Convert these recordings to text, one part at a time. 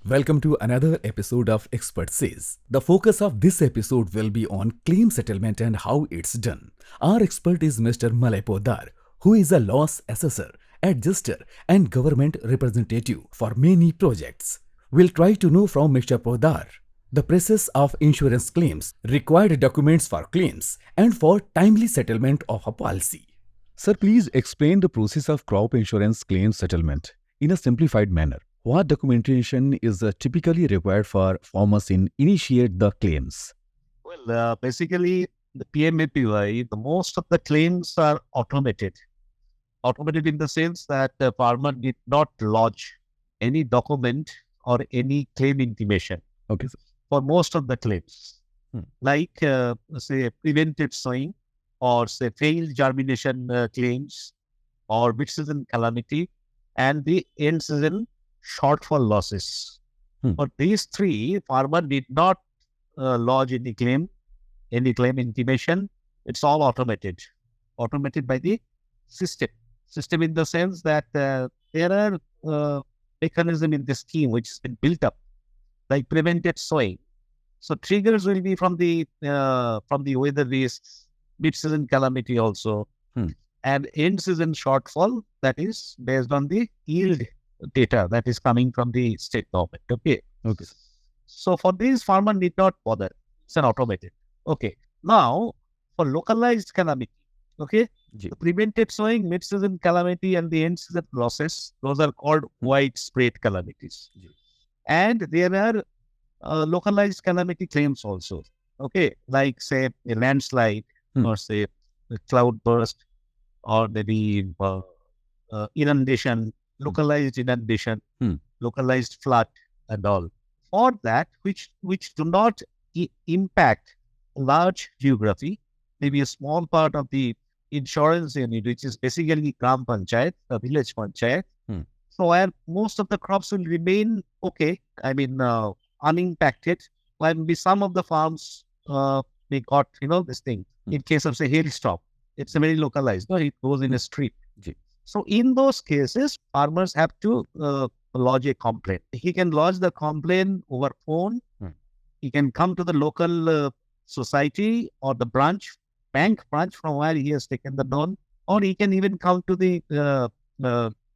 Welcome to another episode of Expert Says. The focus of this episode will be on claim settlement and how it's done. Our expert is Mr. Malay Podar, who is a loss assessor, adjuster, and government representative for many projects. We'll try to know from Mr. Podar the process of insurance claims, required documents for claims, and for timely settlement of a policy. Sir, please explain the process of crop insurance claim settlement in a simplified manner. What documentation is typically required for farmers in initiate the claims? Basically, the PMAPY, the most of the claims are automated. Automated in the sense that the farmer did not lodge any document or any claim intimation Okay, sir. for most of the claims, like say prevented sowing or say failed germination claims or mid-season calamity and the end season shortfall losses. For these three, farmer did not lodge any claim intimation. It's all automated by the system. System in the sense that there are mechanism in the scheme which has been built up, like prevented sowing. So triggers will be from the weather risks, mid-season calamity also, and end season shortfall that is based on the yield data that is coming from the state government. Okay. So for these, farmer need not bother. It's an automated. Okay. Now for localized calamity, okay, the prevented sowing, mid-season calamity, and the end season losses, those are called widespread calamities. And there are localized calamity claims also. Okay, like say a landslide or say a cloud burst or maybe inundation, localized inundation, localized flood and all. For that, which do not impact large geography, maybe a small part of the insurance unit, which is basically Gram Panchayat, a village Panchayat. So where most of the crops will remain okay, I mean unimpacted, while maybe some of the farms they got this thing. In case of say hailstorm, it's a very localized. No, it goes in a street. So in those cases, farmers have to lodge a complaint. He can lodge the complaint over phone. He can come to the local society or the bank branch from where he has taken the loan, or he can even come to the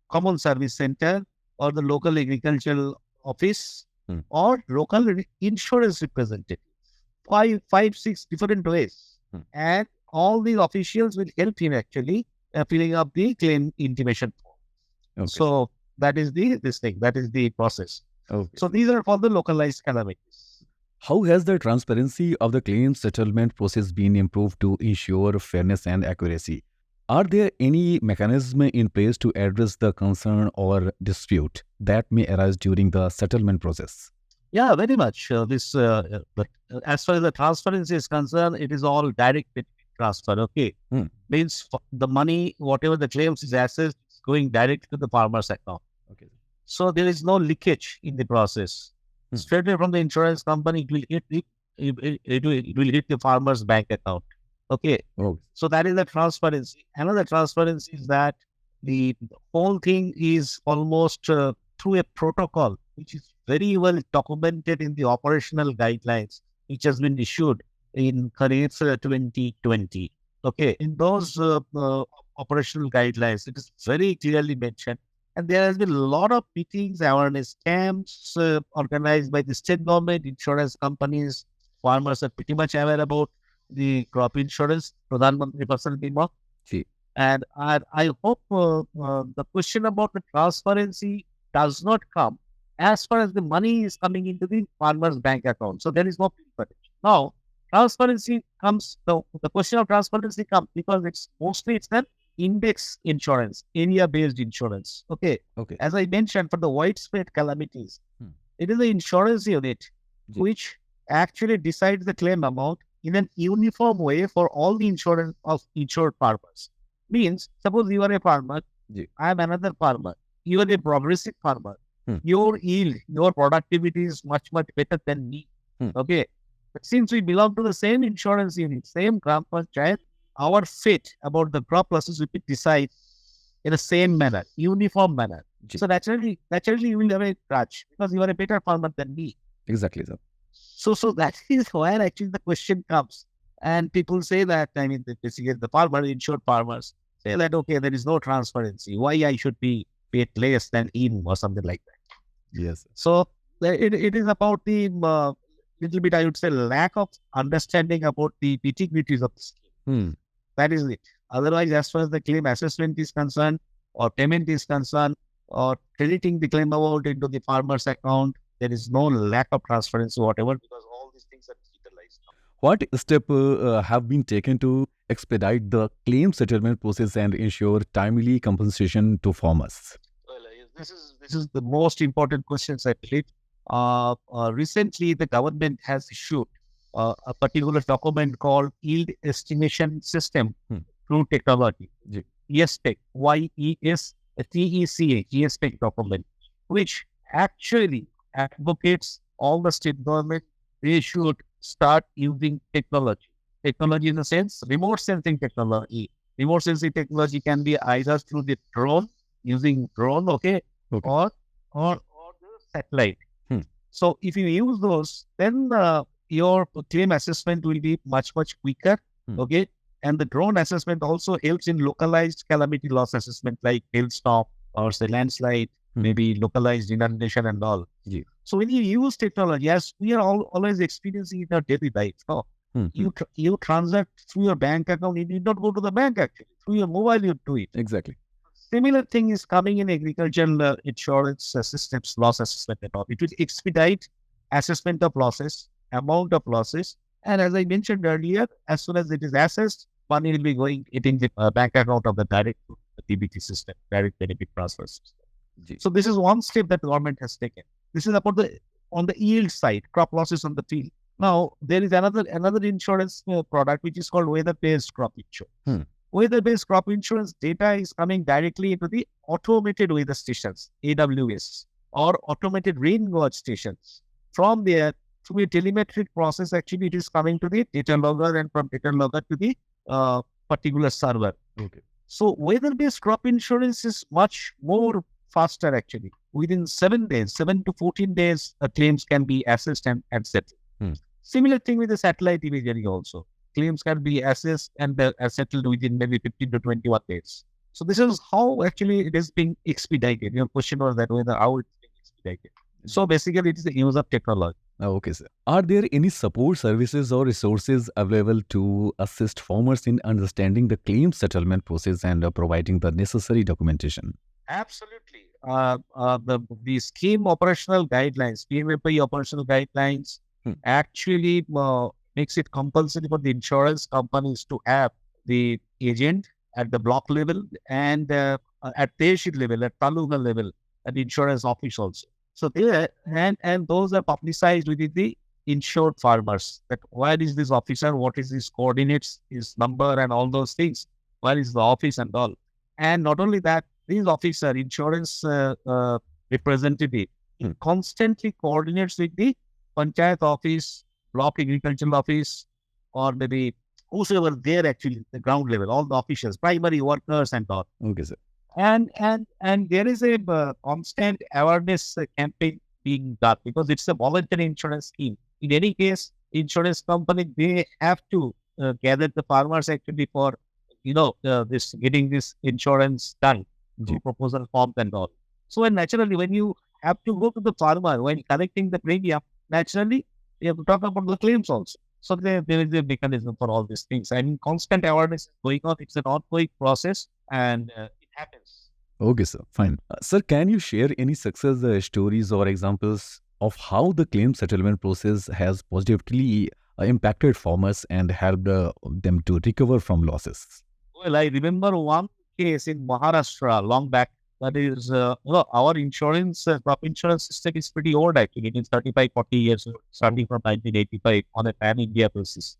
common service center or the local agricultural office or local insurance representative. Five, six different ways. And all these officials will help him actually filling up the claim intimation form. So that is that is the process. So these are for the localized calamities. How has the transparency of the claim settlement process been improved to ensure fairness and accuracy? Are there any mechanism in place to address the concern or dispute that may arise during the settlement process? Yeah, very much. But as far as the transparency is concerned, it is all direct transfer. Okay, means the money, whatever the claims is assessed, is going direct to the farmer's account. Okay, so there is no leakage in the process. Straight away from the insurance company, it will hit the farmer's bank account. Okay, so that is the transparency. Another transparency is that the whole thing is almost through a protocol, which is very well documented in the operational guidelines, which has been issued in Kharif 2020. Okay, in those operational guidelines, it is very clearly mentioned. And there has been a lot of meetings, awareness camps organized by the state government, insurance companies. Farmers are pretty much aware about the crop insurance, Pradhan Mantri Fasal Bima. And I hope the question about the transparency does not come as far as the money is coming into the farmer's bank account. So there is no pilferage. Now, transparency comes, the question of transparency comes because it's an index insurance, area-based insurance. Okay. As I mentioned, for the widespread calamities, it is the insurance unit which actually decides the claim amount in an uniform way for all the insurance of insured farmers. Means, suppose you are a farmer, I am another farmer, you are a progressive farmer, your yield, your productivity is much, much better than me. Okay. But since we belong to the same insurance unit, same Gram Panchayat, our fate about the crop losses will be decided in the same manner, uniform manner. Ji. So naturally you will have a grudge because you are a better farmer than me. Exactly, sir. So that is where actually the question comes. And people say that, I mean, basically the farmer, insured farmers say that, okay, there is no transparency. Why I should be paid less than him or something like that. Yes. So it is about the little bit, I would say, lack of understanding about the nitty-gritties of the scheme. Hmm. That is it. Otherwise, as far as the claim assessment is concerned, or payment is concerned, or crediting the claim amount into the farmer's account, there is no lack of transparency, whatever, because all these things are digitalized now. What step have been taken to expedite the claim settlement process and ensure timely compensation to farmers? Well, this is the most important questions, I believe. Recently, the government has issued a particular document called Yield Estimation System through Technology. Ji. YESTEC, YESTECH, YESTEC document, which actually advocates all the state government, they should start using technology. Technology in the sense, remote sensing technology. Remote sensing technology can be either through the drone, using drone, okay, Okay. or the satellite. Hmm. So if you use those, then your claim assessment will be much quicker, okay. And the drone assessment also helps in localized calamity loss assessment like hailstorm or say landslide, maybe localized inundation and all. Yeah. So when you use technology, as we are always experiencing in our daily life, you transact through your bank account. You need not go to the bank actually. Through your mobile, you do it. Exactly. Similar thing is coming in agricultural insurance systems, loss assessment and all. It will expedite assessment of losses, amount of losses. And as I mentioned earlier, as soon as it is assessed, money will be hitting the bank account of the direct DBT system, direct benefit transfer system. Ji. So this is one step that the government has taken. This is about on the yield side, crop losses on the field. Now, there is another insurance product which is called weather-based crop insurance. Weather-based crop insurance data is coming directly into the automated weather stations, AWS, or automated rain gauge stations. From there, through a telemetric process, actually, it is coming to the data logger and from data logger to the particular server. Okay. So weather-based crop insurance is much more faster actually. Within 7 days, 7 to 14 days, claims can be assessed and settled. Similar thing with the satellite imagery also. Claims can be assessed and settled within maybe 15 to 21 days. So this is how actually it is being expedited. Your question was that whether how it's being expedited. So basically it is the use of technology. Okay, sir. Are there any support services or resources available to assist farmers in understanding the claim settlement process and providing the necessary documentation? Absolutely. The scheme operational guidelines, PMFI operational guidelines, actually makes it compulsory for the insurance companies to have the agent at the block level and at tehsil level, at taluka level, at the insurance office also. So there, and those are publicized within the insured farmers. That where is this officer? What is his coordinates, his number, and all those things? Where is the office and all? And not only that, this officer, insurance representative, constantly coordinates with the panchayat office, block agricultural office, or maybe whosoever there actually, the ground level, all the officials, primary workers and all. Okay, sir. And there is a constant awareness campaign being done because it's a voluntary insurance scheme. In any case, insurance company, they have to gather the farmers actually for, this getting this insurance done through proposal forms and all. So naturally, when you have to go to the farmer, when collecting the premium, naturally, you have to talk about the claims also. So there is a mechanism for all these things. And constant awareness is going on. It's an ongoing process and it happens. Okay, sir. Fine. Sir, can you share any success stories or examples of how the claim settlement process has positively impacted farmers and helped them to recover from losses? Well, I remember one case in Maharashtra long back. That is, our insurance, crop insurance system is pretty old actually. It is 35, 40 years old, starting from 1985 on a pan-India basis.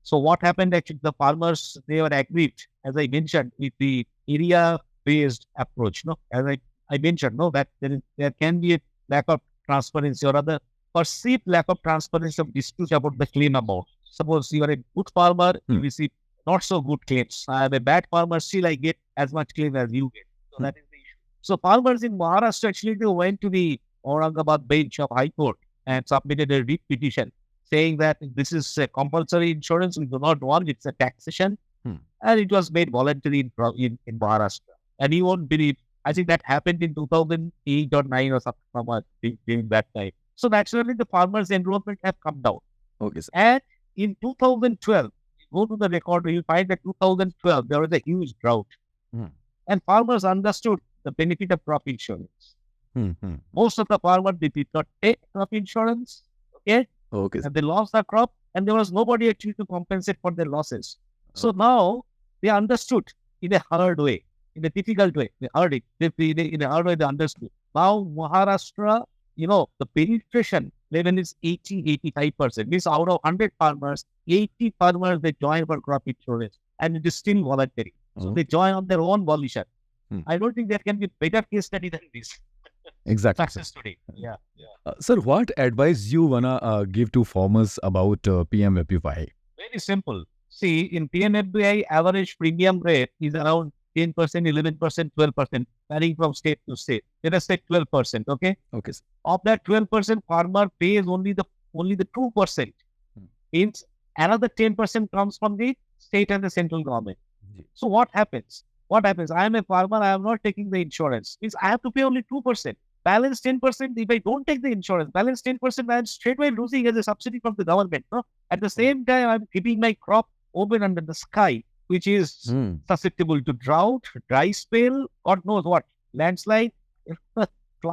So what happened actually, the farmers, they were aggrieved, as I mentioned, with the area-based approach. As I mentioned, that there can be a lack of transparency or rather perceived lack of transparency of dispute about the claim amount. Suppose you are a good farmer, you receive not so good claims. I am a bad farmer, still I get as much claim as you get. So that is the issue. So farmers in Maharashtra actually they went to the Aurangabad bench of High Court and submitted a writ petition saying that this is a compulsory insurance. We do not want it's a taxation, and it was made voluntary in Maharashtra. And you won't believe, I think that happened in 2008 or 9 or something during that time. So naturally, the farmers' enrollment have come down. Okay, sir. And in 2012, go to the record, you'll find that 2012, there was a huge drought. Hmm. And farmers understood the benefit of crop insurance. Hmm. Most of the farmers, they did not take crop insurance, okay? Okay, sir. And they lost their crop, and there was nobody actually to compensate for their losses. So now they understood in a hard way, in a difficult way. They heard it. In a hard way, they understood. Now Maharashtra, the penetration level is 80-85%. Means out of 100 farmers, 80 farmers, they join for crop insurance, and it is still voluntary. So they join on their own volition. I don't think there can be better case study than this. Exactly, sir. Success today. Yeah. Sir, what advice you wanna give to farmers about PMFBY? Very simple. See, in PMFBI, average premium rate is around 10%, 11%, 12%, varying from state to state. Let us say 12%, okay? Okay, sir. Of that 12%, farmer pays only the 2%. Means another 10% comes from the state and the central government. So what happens? I am a farmer, I am not taking the insurance. Means I have to pay only 2%. Balance 10%, if I don't take the insurance, balance 10%, I am straightway losing as a subsidy from the government. No? At the same time, I am keeping my crop open under the sky, which is susceptible to drought, dry spell, God knows what, landslide.